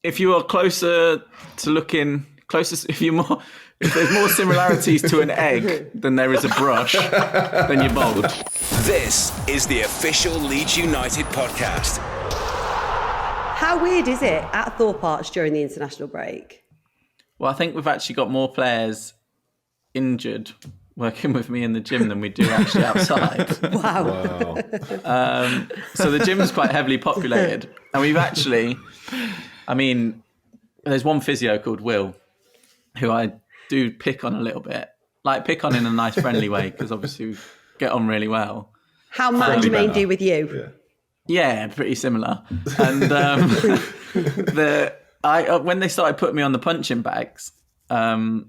if you are closer to looking if there's more similarities to an egg than there is a brush, then you're bold. This is the official Leeds United podcast. How weird is it at Thorp Arch during the international break? Well, I think we've actually got more players injured working with me in the gym than we do actually outside. Wow. So the gym is quite heavily populated. And we've actually, there's one physio called Will, who I do pick on a little bit. Like, pick on in a nice, friendly way, because obviously we get on really well. How might Jermaine do with you? Yeah, pretty similar. And when they started putting me on the punching bags, I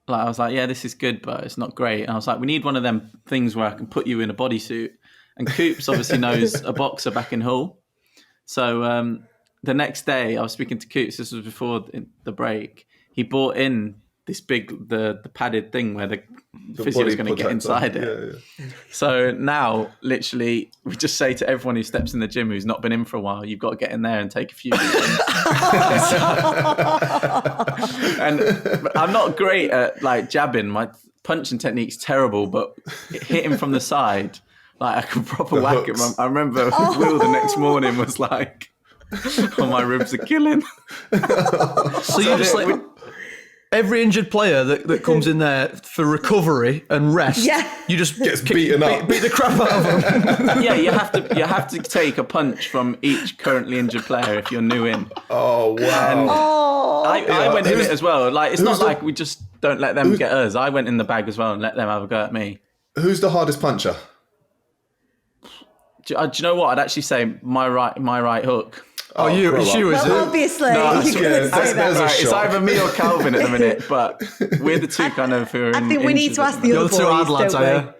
was like, yeah, this is good, but it's not great. And I was like, we need one of them things where I can put you in a bodysuit. And Coops obviously knows a boxer back in Hull. So the next day I was speaking to Coops, this was before the break. He bought in this big, the padded thing where the physio is going to get inside it. Yeah. So now, literally, we just say to everyone who steps in the gym who's not been in for a while, you've got to get in there and take a few beatings. And I'm not great at jabbing. My punching technique's terrible, but hitting from the side, I can proper whack him. I remember Will the next morning was like, "Oh, my ribs are killing." So you just every injured player that comes in there for recovery and rest, you just gets beaten up, beat the crap out of them. Yeah, you have to take a punch from each currently injured player if you're new in. Oh wow! And I went in it as well. It's not like we just don't let them get us. I went in the bag as well and let them have a go at me. Who's the hardest puncher? Do you know what? I'd actually say my right hook. Oh, you is it? Obviously. No, you couldn't say that. It's either me or Calvin at the minute, but we're the two kind of who are I think we need to ask the other boys, two hard lads, don't we?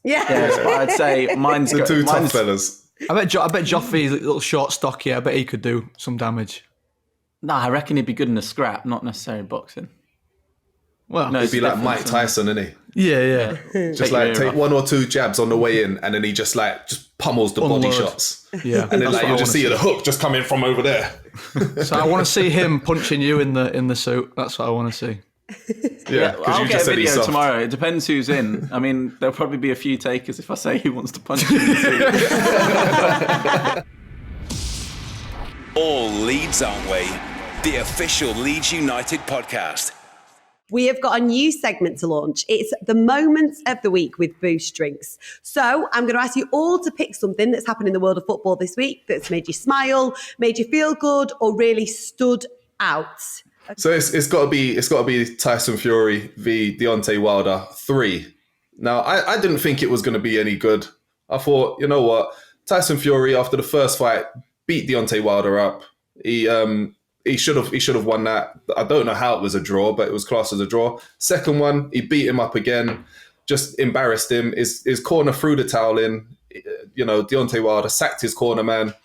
Yes, but I'd say mine's the two tough fellas. I bet Joffrey's little short, stocky. I bet he could do some damage. Nah, I reckon he'd be good in a scrap, not necessarily boxing. Well, he'd be like Mike Tyson, isn't he? Yeah. Just take one or two jabs on the way in, and then he just pummels the body shots. Yeah, and then you'll just see the hook just coming from over there. So I want to see him punching you in the suit. That's what I want to see. Yeah, I'll get a video tomorrow. It depends who's in. There'll probably be a few takers if I say who wants to punch you in the suit. All Leeds, aren't we? The official Leeds United podcast. We have got a new segment to launch. It's the moments of the week with Boost Drinks. So I'm going to ask you all to pick something that's happened in the world of football this week that's made you smile, made you feel good, or really stood out. So it's got to be Tyson Fury v Deontay Wilder 3. Now I didn't think it was going to be any good. I thought, you know what, Tyson Fury after the first fight beat Deontay Wilder up. He should have won that. I don't know how it was a draw, but it was classed as a draw. Second one, he beat him up again, just embarrassed him. His corner threw the towel in. Deontay Wilder sacked his corner man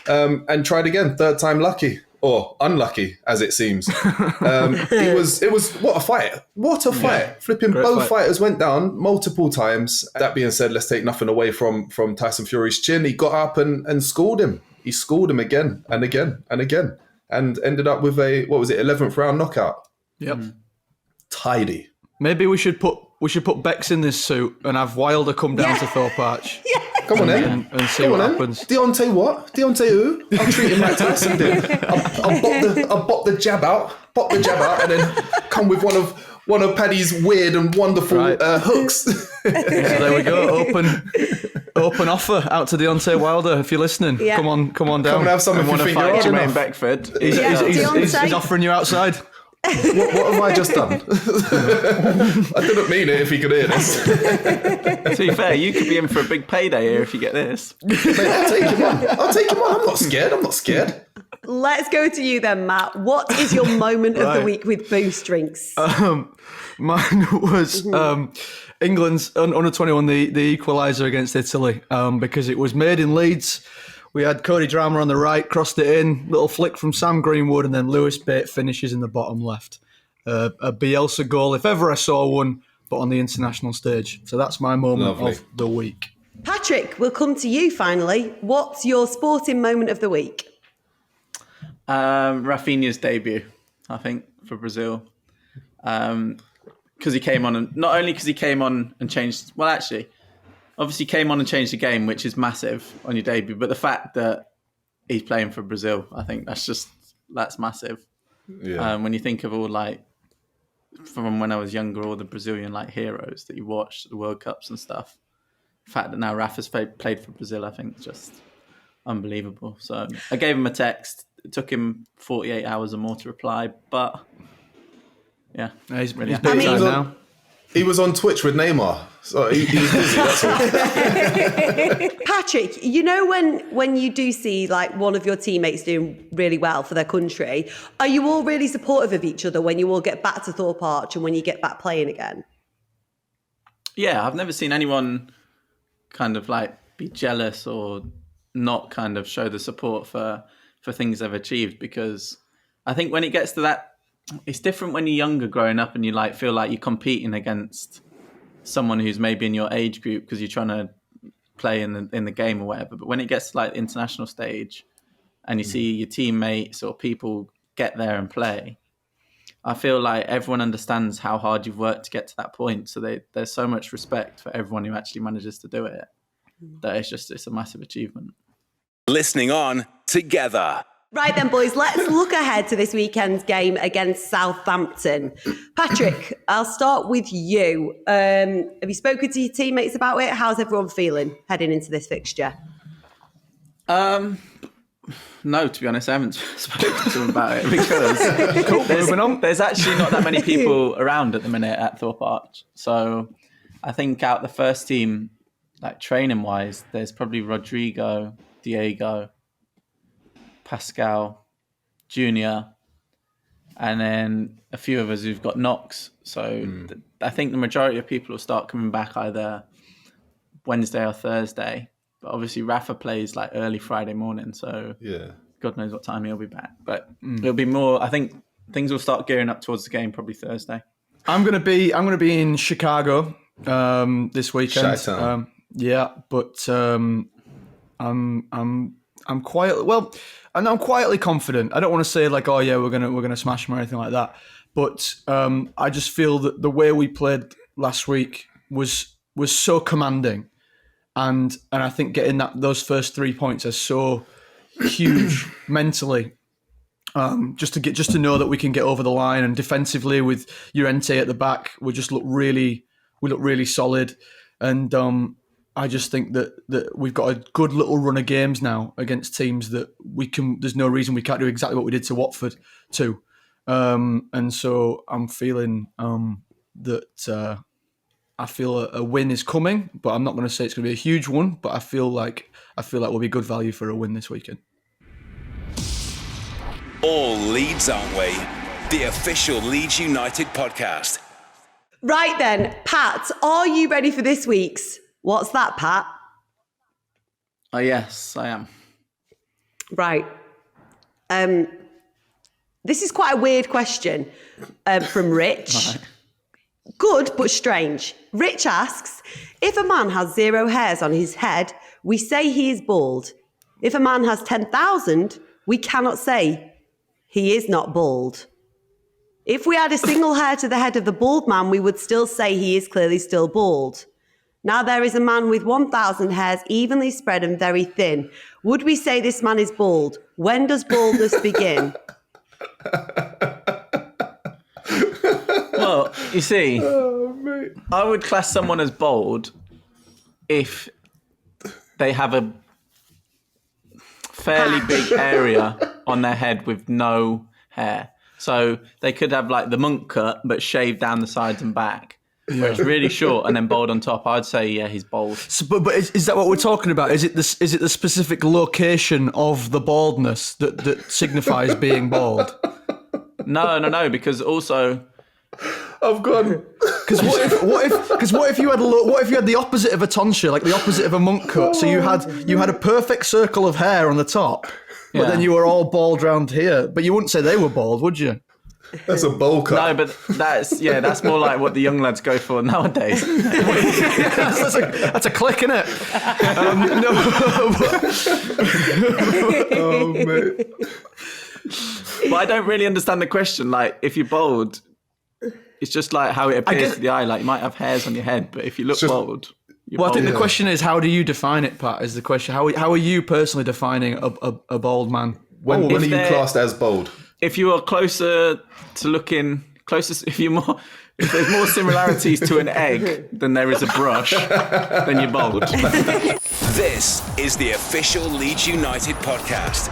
and tried again. Third time lucky, or unlucky, as it seems. It was what a fight. What a fight. Yeah, flipping both fighters went down multiple times. That being said, let's take nothing away from Tyson Fury's chin. He got up and schooled him. He schooled him again and again and again. And ended up with a 11th round knockout. Yep. Tidy. Maybe we should put Bex in this suit and have Wilder come down to Thorp Arch. Yeah. Come on in. And see what happens. Deontay what? Deontay who? I'll treat him like Tyson did. I'll pop the jab out, and then come with one of Paddy's weird and wonderful hooks. So there we go. Open offer out to Deontay Wilder if you're listening. Yeah. Come on down. Come and have something for your fight Jermaine Beckford. He's offering you outside. What have I just done? I didn't mean it if he could hear this. To be fair, you could be in for a big payday here if you get this. Mate, I'll take him on. I'm not scared. Let's go to you then, Matt. What is your moment of the week with Boost Drinks? Mine was England's under 21, the equaliser against Italy, because it was made in Leeds. We had Cody Drammer on the right, crossed it in, little flick from Sam Greenwood, and then Lewis Bate finishes in the bottom left. A Bielsa goal, if ever I saw one, but on the international stage. So that's my moment of the week. Patrick, we'll come to you finally. What's your sporting moment of the week? Rafinha's debut, I think, for Brazil. Because he came on, and not only because he came on and changed, well, actually, obviously came on and changed the game, which is massive on your debut, but the fact that he's playing for Brazil, I think that's massive. Yeah. When you think of all, like, from when I was younger, all the Brazilian, like, heroes that you watched at the World Cups and stuff, the fact that now Rafa's played for Brazil, I think is just unbelievable. So I gave him a text. It took him 48 hours or more to reply, but yeah, He's really big time now. He was on Twitch with Neymar, so he was busy, that's all. Patrick, you know when you do see like one of your teammates doing really well for their country, are you all really supportive of each other when you all get back to Thorp Arch and when you get back playing again? Yeah, I've never seen anyone kind of like be jealous or not kind of show the support for things they've achieved, because I think when it gets to that, it's different when you're younger growing up and you like feel like you're competing against someone who's maybe in your age group because you're trying to play in the game or whatever. But when it gets to like the international stage and you see your teammates or people get there and play, I feel like everyone understands how hard you've worked to get to that point. So there's so much respect for everyone who actually manages to do it that it's a massive achievement. Listening on together. Right then, boys, let's look ahead to this weekend's game against Southampton. Patrick, I'll start with you. Have you spoken to your teammates about it? How's everyone feeling heading into this fixture? No, to be honest, I haven't spoken to them about it because there's actually not that many people around at the minute at Thorp Arch. So I think out the first team, like training-wise, there's probably Rodrigo, Diego, Pascal, Junior, and then a few of us who've got knocks. So I think the majority of people will start coming back either Wednesday or Thursday. But obviously Rafa plays like early Friday morning, so Yeah. God knows what time he'll be back. But it'll be more, I think things will start gearing up towards the game probably Thursday. I'm gonna be in Chicago this weekend. Chi-town. But I'm quietly confident. I don't want to say like, oh yeah, we're gonna smash them or anything like that. But I just feel that the way we played last week was so commanding, and I think getting those first 3 points are so huge mentally. Just to know that we can get over the line, and defensively with Llorente at the back, we look really solid, and I just think that we've got a good little run of games now against teams that we can. There's no reason we can't do exactly what we did to Watford too, and so I'm feeling that I feel a win is coming, but I'm not going to say it's going to be a huge one. But I feel like we'll be good value for a win this weekend. All Leeds, aren't we? The official Leeds United podcast. Right then, Pat, are you ready for this week's? What's that, Pat? Oh, yes, I am. Right. This is quite a weird question from Rich. Right. Good, but strange. Rich asks, if a man has 0 hairs on his head, we say he is bald. If a man has 10,000, we cannot say he is not bald. If we add a single hair to the head of the bald man, we would still say he is clearly still bald. Now there is a man with 1,000 hairs evenly spread and very thin. Would we say this man is bald? When does baldness begin? Well, you see, I would class someone as bald if they have a fairly big area on their head with no hair. So they could have like the monk cut, but shaved down the sides and back. Where it's really short and then bald on top. I'd say, yeah, he's bald. So, but is that what we're talking about? Is it the specific location of the baldness that signifies being bald? No, because also I've gone. Because what if you had the opposite of a tonsure, like the opposite of a monk cut? So you had a perfect circle of hair on the top, but then you were all bald round here. But you wouldn't say they were bald, would you? That's a bowl cut. No, but that's more like what the young lads go for nowadays. that's a click, innit? Oh, mate. But I don't really understand the question. Like, if you're bald, it's just like how it appears to the eye. Like, you might have hairs on your head, but if you look bald, you're Well, I bald. think the question is, how do you define it, Pat, is the question. How are you personally defining a bald man? When are you classed as bald? If you are closer to looking, if there's more similarities to an egg than there is a brush, then you're bald. This is the official Leeds United podcast.